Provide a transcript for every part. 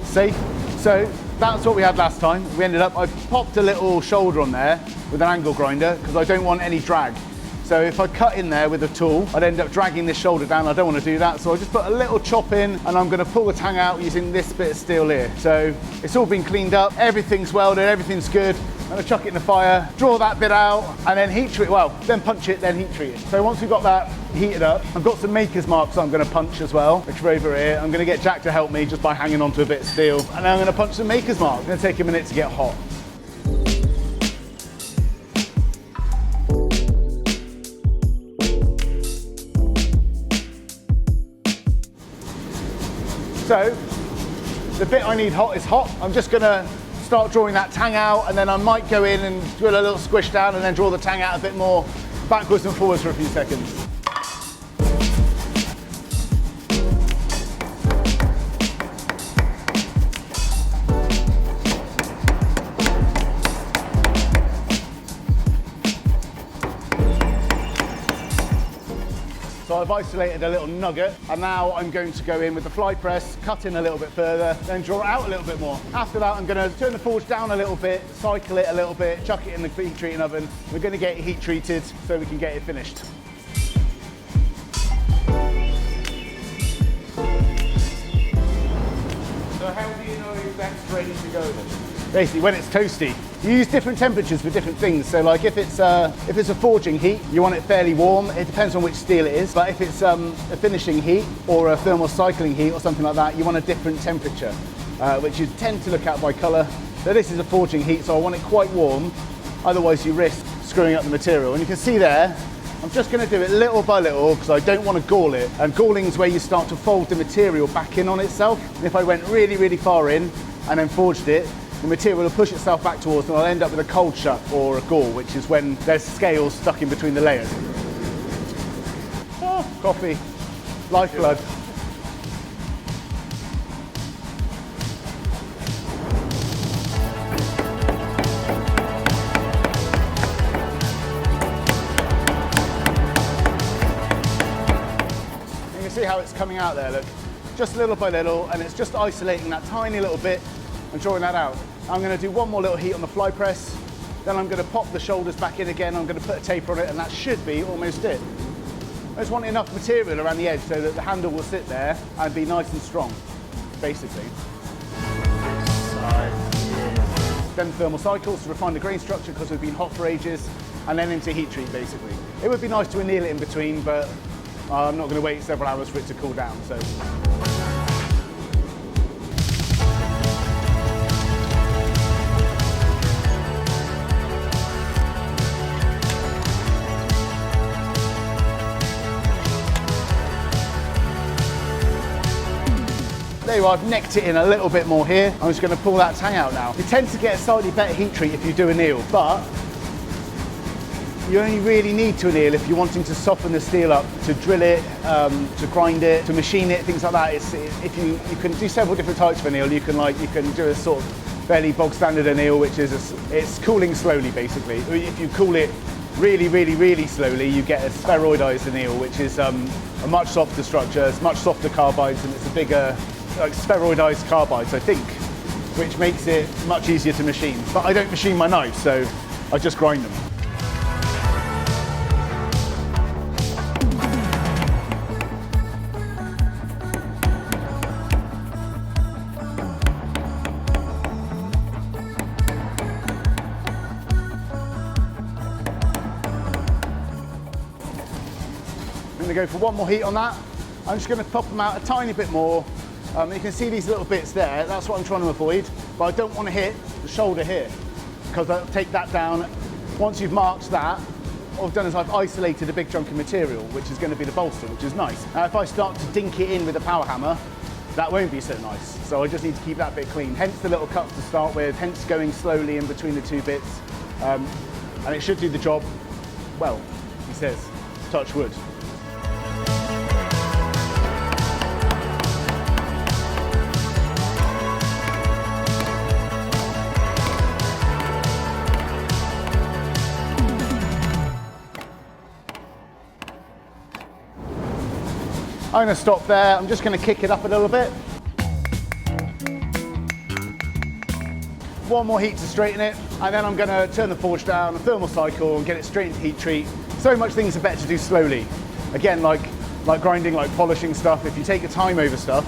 safe. So that's what we had last time. We ended up, I popped a little shoulder on there with an angle grinder because I don't want any drag. So if I cut in there with a tool, I'd end up dragging this shoulder down. I don't want to do that. So I just put a little chop in and I'm going to pull the tang out using this bit of steel here. So it's all been cleaned up. Everything's welded, everything's good. I'm going to chuck it in the fire, draw that bit out and then heat treat, well, then punch it, then heat treat it. So once we've got that heated up, I've got some maker's marks I'm going to punch as well, which are over here. I'm going to get Jack to help me just by hanging onto a bit of steel. And then I'm going to punch some maker's marks. It's going to take a minute to get hot. So the bit I need hot is hot. I'm just going to start drawing that tang out and then I might go in and drill a little squish down and then draw the tang out a bit more backwards and forwards for a few seconds. So I've isolated a little nugget and now I'm going to go in with the fly press, cut in a little bit further, then draw it out a little bit more. After that I'm going to turn the forge down a little bit, cycle it a little bit, chuck it in the heat treating oven. We're going to get it heat treated so we can get it finished. So how do you know if that's ready to go then? Basically when it's toasty. You use different temperatures for different things. So like if it's a forging heat, you want it fairly warm. It depends on which steel it is. But if it's a finishing heat or a thermal cycling heat or something like that, you want a different temperature, which you tend to look at by colour. So this is a forging heat, so I want it quite warm. Otherwise you risk screwing up the material. And you can see there, I'm just going to do it little by little because I don't want to gall it. And galling is where you start to fold the material back in on itself. And if I went really, really far in and then forged it, the material will push itself back towards and I'll end up with a cold shut or a gall, which is when there's scales stuck in between the layers. Oh, coffee, lifeblood. You can see how it's coming out there, look. Just little by little, and it's just isolating that tiny little bit and drawing that out. I'm going to do one more little heat on the fly press, then I'm going to pop the shoulders back in again, I'm going to put a taper on it, and that should be almost it. I just want enough material around the edge so that the handle will sit there and be nice and strong, basically. Then thermal cycles to refine the grain structure because we've been hot for ages, and then into heat treat basically. It would be nice to anneal it in between, but I'm not going to wait several hours for it to cool down. So. There you are, I've necked it in a little bit more here. I'm just going to pull that tang out now. You tend to get a slightly better heat treat if you do anneal, but you only really need to anneal if you're wanting to soften the steel up, to drill it, to grind it, to machine it, things like that. If you can do several different types of anneal. You can do a sort of fairly bog standard anneal, which is it's cooling slowly basically. If you cool it really, really, really slowly, you get a spheroidized anneal, which is a much softer structure. It's much softer carbides and it's a bigger, like spheroidized carbides, I think, which makes it much easier to machine. But I don't machine my knives, so I just grind them. I'm going to go for one more heat on that. I'm just going to pop them out a tiny bit more. You can see these little bits there, that's what I'm trying to avoid, but I don't want to hit the shoulder here because I'll take that down. Once you've marked that, what I've done is I've isolated a big chunk of material, which is going to be the bolster, which is nice. Now if I start to dink it in with a power hammer, that won't be so nice. So I just need to keep that bit clean, hence the little cuts to start with, hence going slowly in between the two bits. And it should do the job well, he says, touch wood. I'm going to stop there. I'm just going to kick it up a little bit. one more heat to straighten it, and then I'm going to turn the forge down, a thermal cycle, and get it straight into heat treat. So much things are better to do slowly. Again, like grinding, like polishing stuff, if you take your time over stuff,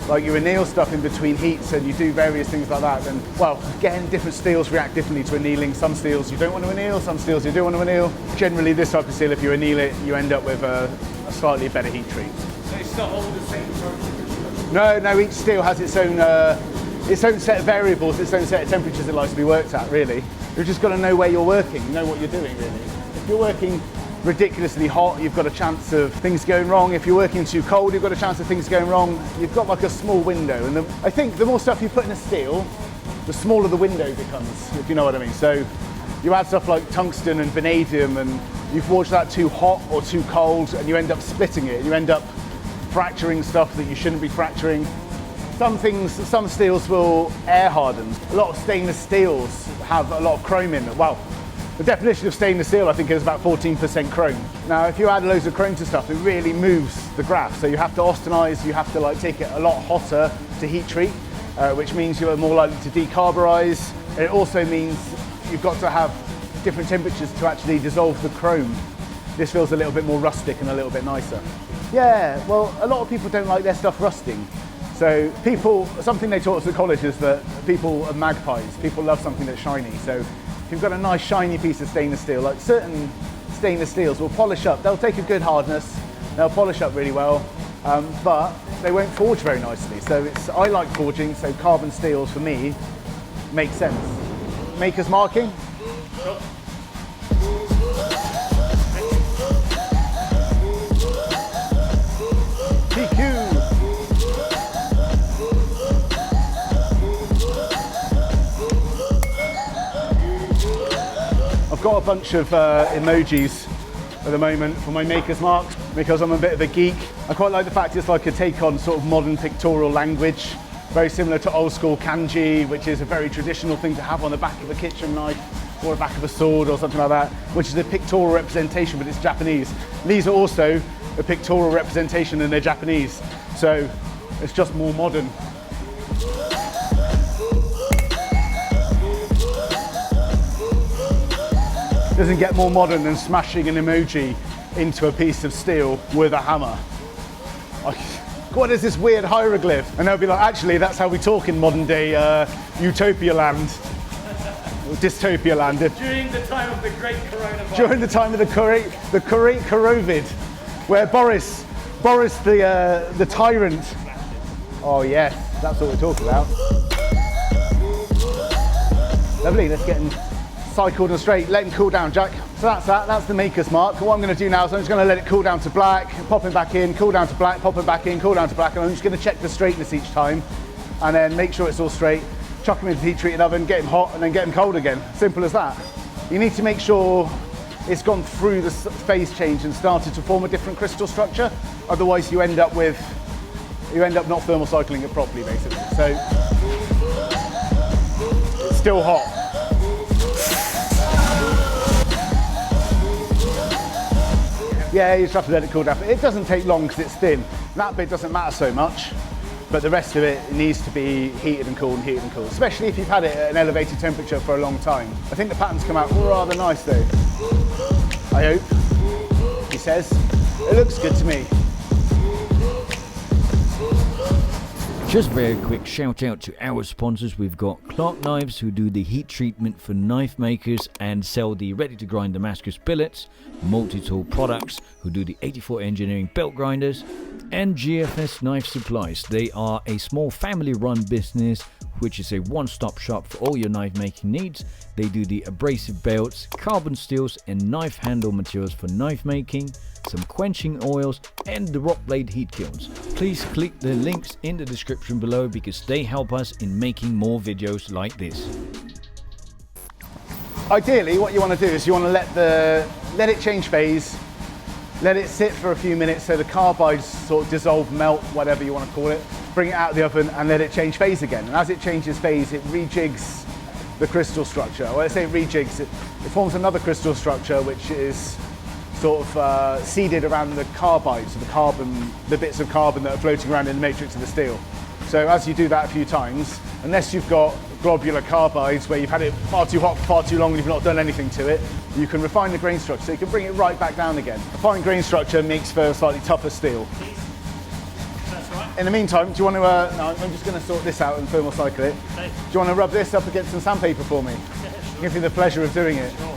like you anneal stuff in between heats and you do various things like that, then, well, again, different steels react differently to annealing. Some steels you don't want to anneal, some steels you do want to anneal. Generally, this type of steel, if you anneal it, you end up with a slightly better heat treat. So it's not all the same process? No, each steel has its own set of variables, its own set of temperatures it likes to be worked at, really. You've just got to know where you're working, know what you're doing, really. If you're working ridiculously hot, you've got a chance of things going wrong. If you're working too cold, you've got a chance of things going wrong. You've got like a small window, and I think the more stuff you put in a steel, the smaller the window becomes, if you know what I mean. So you add stuff like tungsten and vanadium, and you forge that too hot or too cold, and you end up splitting it. You end up fracturing stuff that you shouldn't be fracturing. Some steels will air harden. A lot of stainless steels have a lot of chrome in them. Well, the definition of stainless steel, I think, is about 14% chrome. Now, if you add loads of chrome to stuff, it really moves the graph. So you have to austenize, you have to take it a lot hotter to heat treat, which means you're more likely to decarburize. It also means you've got to have different temperatures to actually dissolve the chrome. This feels a little bit more rustic and a little bit nicer. Yeah, well, a lot of people don't like their stuff rusting. So something they taught us at college is that people are magpies. People love something that's shiny. So if you've got a nice shiny piece of stainless steel, like certain stainless steels will polish up. They'll take a good hardness, they'll polish up really well, but they won't forge very nicely. So I like forging, so carbon steels for me make sense. Maker's marking. Sure. I've got a bunch of emojis at the moment for my maker's marks because I'm a bit of a geek. I quite like the fact it's like a take on sort of modern pictorial language, very similar to old school kanji, which is a very traditional thing to have on the back of a kitchen knife or the back of a sword or something like that, which is a pictorial representation, but it's Japanese. These are also a pictorial representation and they're Japanese, so it's just more modern. Doesn't get more modern than smashing an emoji into a piece of steel with a hammer. Like, what is this weird hieroglyph? And they'll be like, actually, that's how we talk in modern day utopia land, or dystopia land. During the time of the great coronavirus. During the time of the great COVID, where Boris the tyrant. Oh yes, that's what we're talking about. Lovely, let's get in. Cycled and straight, let him cool down, Jack. So that's the maker's mark. What I'm going to do now is I'm just going to let it cool down to black, pop him back in, cool down to black, pop him back in, cool down to black, and I'm just going to check the straightness each time, and then make sure it's all straight, chuck him into the heat treated oven, get him hot, and then get him cold again. Simple as that. You need to make sure it's gone through the phase change and started to form a different crystal structure, otherwise you end up not thermal cycling it properly, basically. So, it's still hot. Yeah, you just have to let it cool down. It doesn't take long because it's thin. That bit doesn't matter so much, but the rest of it needs to be heated and cooled and heated and cooled, especially if you've had it at an elevated temperature for a long time. I think the patterns come out rather nice though. I hope, he says. It looks good to me. Just very quick shout out to our sponsors. We've got Clark Knives, who do the heat treatment for knife makers and sell the ready to grind Damascus billets, Multi-Tool Products, who do the 84 Engineering belt grinders, and GFS Knife Supplies. They are a small family run business which is a one-stop shop for all your knife making needs. They do the abrasive belts, carbon steels and knife handle materials for knife making, some quenching oils and the rock blade heat kilns. Please click the links in the description below because they help us in making more videos like this. Ideally what you want to do is you want to let it change phase, let it sit for a few minutes so the carbides sort of dissolve, melt, whatever you want to call it, bring it out of the oven and let it change phase again. And as it changes phase, it rejigs the crystal structure. When I say rejigs, it forms another crystal structure which is sort of seeded around the carbides, the bits of carbon that are floating around in the matrix of the steel. So as you do that a few times, unless you've got globular carbides where you've had it far too hot for far too long and you've not done anything to it. You can refine the grain structure, so you can bring it right back down again. A fine grain structure makes for a slightly tougher steel. That's right. In the meantime, do you want to, no, I'm just going to sort this out and thermal cycle it. Okay. Do you want to rub this up against some sandpaper for me? Yeah, sure. Give you the pleasure of doing it. Sure.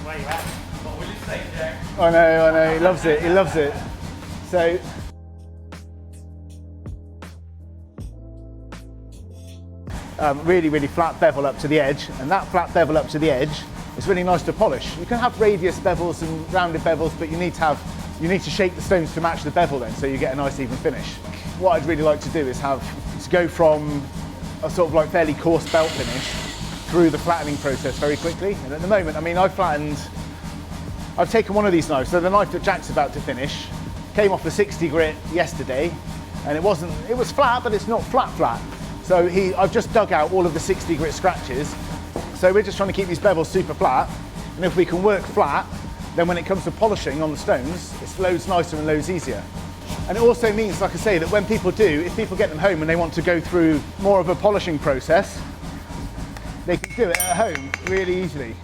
Where you at? What will you say, Jack? I know, he loves it, he loves it. So, really, really flat bevel up to the edge, and that flat bevel up to the edge is really nice to polish. You can have radius bevels and rounded bevels, but you need to shape the stones to match the bevel then, so you get a nice even finish. What I'd really like to do is go from a sort of like fairly coarse belt finish through the flattening process very quickly. And at the moment, I mean, I've taken one of these knives, so the knife that Jack's about to finish came off the 60 grit yesterday, and it was flat, but it's not flat. So I've just dug out all of the 60 grit scratches. So we're just trying to keep these bevels super flat. And if we can work flat, then when it comes to polishing on the stones, it's loads nicer and loads easier. And it also means, like I say, that when people if people get them home and they want to go through more of a polishing process, they can do it at home really easily.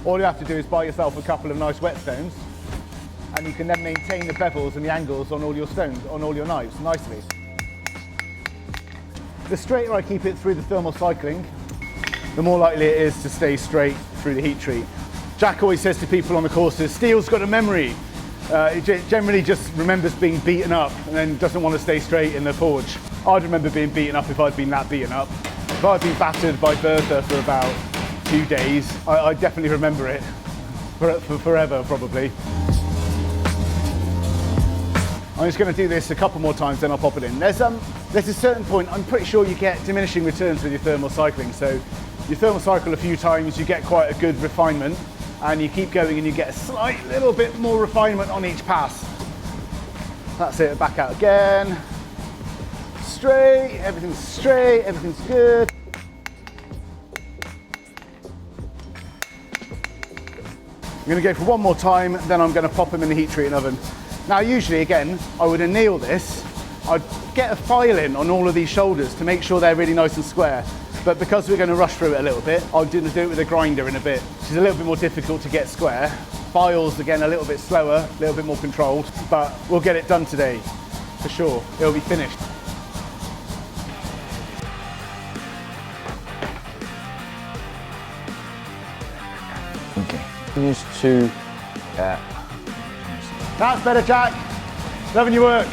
All you have to do is buy yourself a couple of nice whetstones, and you can then maintain the bevels and the angles on all your stones, on all your knives, nicely. The straighter I keep it through the thermal cycling, the more likely it is to stay straight through the heat treat. Jack always says to people on the courses, steel's got a memory. It generally just remembers being beaten up and then doesn't want to stay straight in the forge. I'd remember being beaten up if I'd been that beaten up. If I'd been battered by Bertha for about 2 days, I definitely remember it for forever, probably. I'm just going to do this a couple more times, then I'll pop it in. There's a certain point, I'm pretty sure you get diminishing returns with your thermal cycling. So you thermal cycle a few times, you get quite a good refinement, and you keep going and you get a slight little bit more refinement on each pass. That's it, back out again. Straight, everything's good. I'm going to go for one more time, then I'm going to pop them in the heat treating oven. Now usually, again, I would anneal this. I'd get a file in on all of these shoulders to make sure they're really nice and square. But because we're going to rush through it a little bit, I'll do it with a grinder in a bit, which is a little bit more difficult to get square. Files, again, a little bit slower, a little bit more controlled, but we'll get it done today, for sure. It'll be finished. Okay. Used to That's better, Jack. Loving your work.